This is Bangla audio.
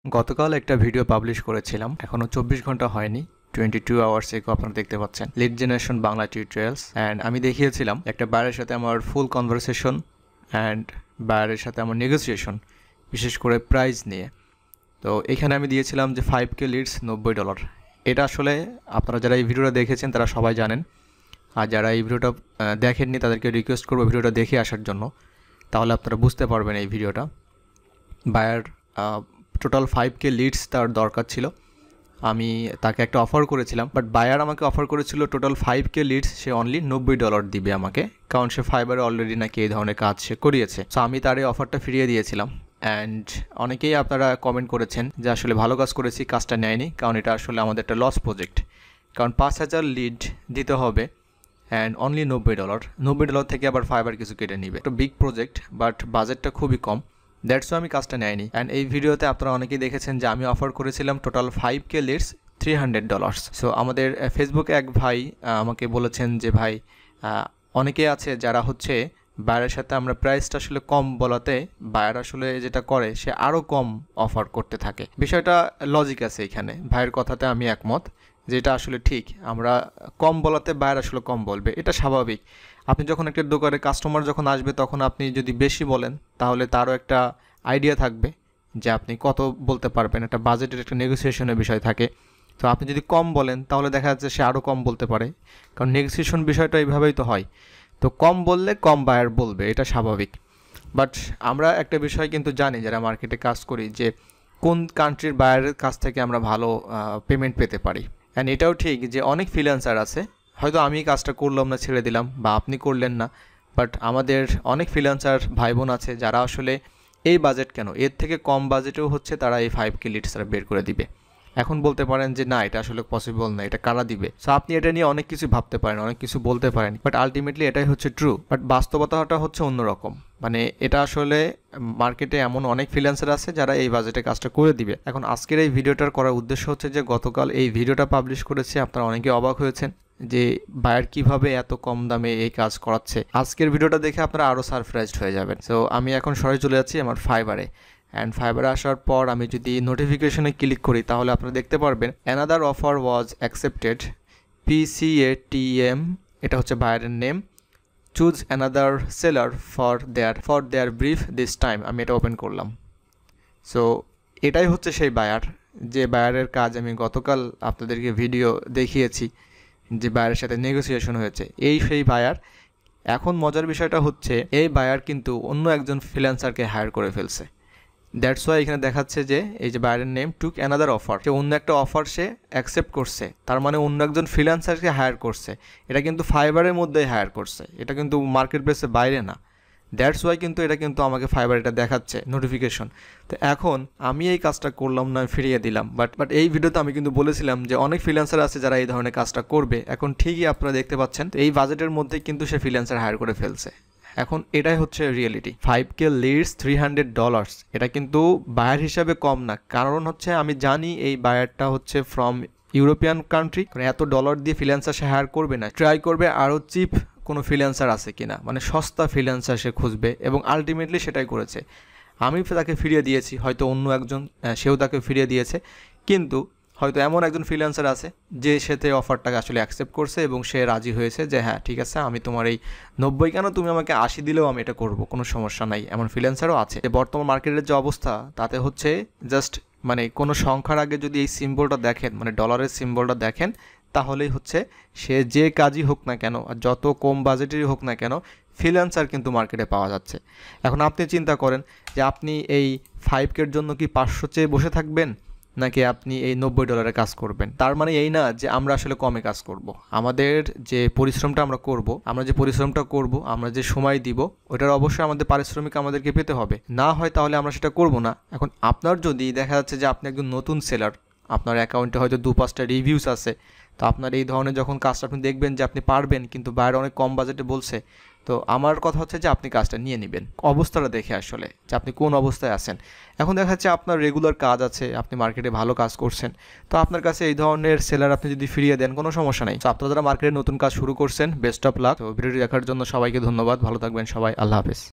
গতকাল একটা ভিডিও পাবলিশ করেছিলাম, এখনো 24 ঘন্টা হয়নি। 22 আওয়ার্স এগো আপনারা দেখতে পাচ্ছেন, lead generation Bangla tutorials. And আমি দেখিয়েছিলাম একটা বায়ারের সাথে আমার ফুল কনভারসেশন অ্যান্ড বায়ারের সাথে আমার নেগোসিয়েশন, বিশেষ করে প্রাইস নিয়ে। তো এখানে আমি দিয়েছিলাম যে 5K লিডস $90। এটা আসলে আপনারা যারা এই ভিডিওটা দেখেছেন তারা সবাই জানেন, আর যারা এই ভিডিওটা দেখেননি তাদেরকে রিকোয়েস্ট করবো ভিডিওটা দেখে আসার জন্য, তাহলে আপনারা বুঝতে পারবেন এই ভিডিওটা। বায়ার টোটাল 5K লিডস তার দরকার ছিল, আমি তাকে একটা অফার করেছিলাম, বাট বায়ার আমাকে অফার করেছিল টোটাল 5K লিডস সে অনলি $90 দিবে আমাকে, কারণ সে ফাইবারে অলরেডি নাকি এই ধরনের কাজ সে করিয়েছে। সো আমি তার এই অফারটা ফিরিয়ে দিয়েছিলাম। অ্যান্ড অনেকেই আপনারা কমেন্ট করেছেন যে আসলে ভালো কাজ করেছি, কাজটা নেয়নি, কারণ এটা আসলে আমাদের একটা লস প্রজেক্ট, কারণ 5,000 লিড দিতে হবে অ্যান্ড অনলি $90 থেকে আবার ফাইবার কিছু কেটে নিবে। একটা বিগ প্রজেক্ট, বাট বাজেটটা খুবই কম, দ্যাটস আমি কাজটা নেয়নি। অ্যান্ড এই ভিডিওতে আপনারা অনেকেই দেখেছেন যে আমি অফার করেছিলাম টোটাল 5K লিডস $300। সো আমাদের ফেসবুকে এক ভাই আমাকে বলেছেন যে ভাই, অনেকে আছে যারা হচ্ছে বায়ারের সাথে আমরা প্রাইসটা আসলে কম বলাতে বায়ার আসলে যেটা করে সে আরও কম অফার করতে থাকে। বিষয়টা লজিক আছে এখানে, ভাইয়ের কথাতে আমি একমত, যেটা আসলে ঠিক। আমরা কম বলাতে বায়ার আসলে কম বলবে, এটা স্বাভাবিক। আপনি যখন একটা দোকানে কাস্টমার যখন আসবে তখন আপনি যদি বেশি বলেন তাহলে তারও একটা আইডিয়া থাকবে যে আপনি কত বলতে পারবেন, একটা বাজেটের একটা নেগোসিয়েশনের বিষয় থাকে। তো আপনি যদি কম বলেন তাহলে দেখা যাচ্ছে সে আরও কম বলতে পারে, কারণ নেগোসিয়েশন বিষয়টা এইভাবেই তো হয়। তো কম বললে কম বায়ার বলবে, এটা স্বাভাবিক। বাট আমরা একটা বিষয় কিন্তু জানি যারা মার্কেটে কাজ করি, যে কোন কান্ট্রির বায়ারের কাছ থেকে আমরা ভালো পেমেন্ট পেতে পারি। অ্যান্ড এটাও ঠিক যে অনেক ফ্রিল্যান্সার আছে, হয়তো আমি কাজটা করলাম না, ছেড়ে দিলাম, বা আপনি করলেন না, বাট আমাদের অনেক ফ্রিল্যান্সার ভাই বোন আছে যারা আসলে এই বাজেট কেন, এর থেকে কম বাজেটেও হচ্ছে তারা এই 5K লিডস তারা বের করে দিবে। এখন বলতে পারেন যে না, এটা আসলে পসিবল না, এটা কারা দিবে। সো আপনি এটা নিয়ে অনেক কিছু ভাবতে পারেন, অনেক কিছু বলতে পারেন, বাট আলটিমেটলি এটাই হচ্ছে ট্রু। বাট বাস্তবতাটা হচ্ছে অন্যরকম। মানে এটা আসলে মার্কেটে এমন অনেক ফ্রিল্যান্সার আছে যারা এই বাজেটে কাজটা করে দিবে। এখন আজকের এই ভিডিওটার করার উদ্দেশ্য হচ্ছে যে গতকাল এই ভিডিওটা পাবলিশ করেছে, আপনারা অনেকে অবাক হয়েছেন যে বায়ার কিভাবে এত কম দামে এই কাজ করাচ্ছে। আজকের ভিডিওটা দেখে আপনারা আরও সারপ্রাইজড হয়ে যাবেন। সো আমি এখন সরাসরি চলে যাচ্ছি আমার ফাইবারে। অ্যান্ড ফাইবারে আসার পর আমি যদি নোটিফিকেশনে ক্লিক করি তাহলে আপনারা দেখতে পারবেন another offer was accepted, PCATM, এটা হচ্ছে বায়ারের name. Choose another seller for their brief this time. আমি এটা ওপেন করলাম। সো এটাই হচ্ছে সেই বায়ার, যে বায়ারের কাজ আমি গতকাল আপনাদেরকে ভিডিও দেখিয়েছি, যে বায়ারের সাথে নেগোসিয়েশন হয়েছে, এই সেই বায়ার। এখন মজার বিষয়টা হচ্ছে এই বায়ার কিন্তু অন্য একজন ফ্রিল্যান্সারকে হায়ার করে ফেলছে। দ্যাটস ওয়াই এখানে দেখাচ্ছে যে এই যে বায়ারের নেম টুক অ্যানাদার অফার, সে অন্য একটা অফার সে অ্যাকসেপ্ট করছে, তার মানে অন্য একজন ফ্রিল্যান্সারকে হায়ার করছে। এটা কিন্তু ফাইবারের মধ্যেই হায়ার করছে, এটা কিন্তু মার্কেট প্লেসের বাইরে না। দ্যাটস ওয়াই কিন্তু এটা কিন্তু আমাকে ফাইবার এটা দেখাচ্ছে নোটিফিকেশন। তো এখন আমি এই কাজটা করলাম না, ফিরিয়ে দিলাম। বাট এই ভিডিওতে আমি কিন্তু বলেছিলাম যে অনেক ফ্রিল্যান্সার আছে যারা এই ধরনের কাজটা করবে। এখন ঠিকই আপনারা দেখতে পাচ্ছেন এই বাজেটের মধ্যে কিন্তু সে ফ্রিল্যান্সার হায়ার করে ফেলছে। এখন এটাই হচ্ছে রিয়েলিটি। 5K লিডস $300, এটা কিন্তু বায়ার হিসাবে কম না, কারণ হচ্ছে আমি জানি এই বায়ারটা হচ্ছে ফ্রম ইউরোপিয়ান কান্ট্রি, এত ডলার দিয়ে ফ্রিল্যান্সার সে হায়ার করবে না, ট্রাই করবে আরও চিপ কোনো ফ্রিল্যান্সার আছে কিনা, মানে সস্তা ফ্রিল্যান্সার সে খুঁজবে, এবং আলটিমেটলি সেটাই করেছে। আমি তাকে ফিরিয়ে দিয়েছি, হয়তো অন্য একজন সেও তাকে ফিরিয়ে দিয়েছে, কিন্তু হয়তো এমন একজন ফ্রিল্যান্সার আছে যে সাথে অফারটাকে আসলে অ্যাকসেপ্ট করছে এবং সে রাজি হয়েছে যে হ্যাঁ ঠিক আছে, আমি তোমার এই 90 কেন, তুমি আমাকে 80 দিলেও আমি এটা করবো, কোনো সমস্যা নাই। এমন ফ্রিল্যান্সারও আছে। বর্তমান মার্কেটের যে অবস্থা তাতে হচ্ছে জাস্ট মানে কোনো সংখ্যার আগে যদি এই সিম্বলটা দেখেন, মানে ডলারের সিম্বলটা দেখেন, তাহলেই হচ্ছে সে যে কাজই হোক না কেন আর যত কম বাজেটেরই হোক না কেন, ফ্রিল্যান্সার কিন্তু মার্কেটে পাওয়া যাচ্ছে। এখন আপনি চিন্তা করেন যে আপনি এই 5K জন্য কি 500 চেয়ে বসে থাকবেন, নাকি আপনি এই $90 কাজ করবেন। তার মানে এই না যে আমরা আসলে কমে কাজ করব। আমাদের যে পরিশ্রমটা আমরা করব, আমরা যে সময় দিব, ওটার অবশ্যই আমাদের পারিশ্রমিক আমাদেরকে পেতে হবে। না হয় তাহলে আমরা সেটা করব না। এখন আপনার যদি দেখা যাচ্ছে যে আপনি একজন নতুন সেলার, আপনার অ্যাকাউন্টে হয়তো 2-5টা রিভিউস আছে, তো আপনার এই ধরনের যখন কাজটা আপনি দেখবেন যে আপনি পারবেন, কিন্তু বাইরে অনেক কম বাজেটে বলছে, তো আমার কথা হচ্ছে যে আপনি কাজটা নিয়ে নেবেন অবস্থাটা দেখে, আসলে যে আপনি কোন অবস্থায় আছেন। এখন দেখা যাচ্ছে আপনার রেগুলার কাজ আছে, আপনি মার্কেটে ভালো কাজ করছেন, তো আপনার কাছে এই ধরনের সেলার আপনি যদি ফিরিয়ে দেন কোনো সমস্যা নেই। তো আপনারা যারা মার্কেটে নতুন কাজ শুরু করছেন, বেস্ট অফ লাক। তো ভিডিওটি দেখার জন্য সবাইকে ধন্যবাদ, ভালো থাকবেন সবাই, আল্লাহ হাফেজ।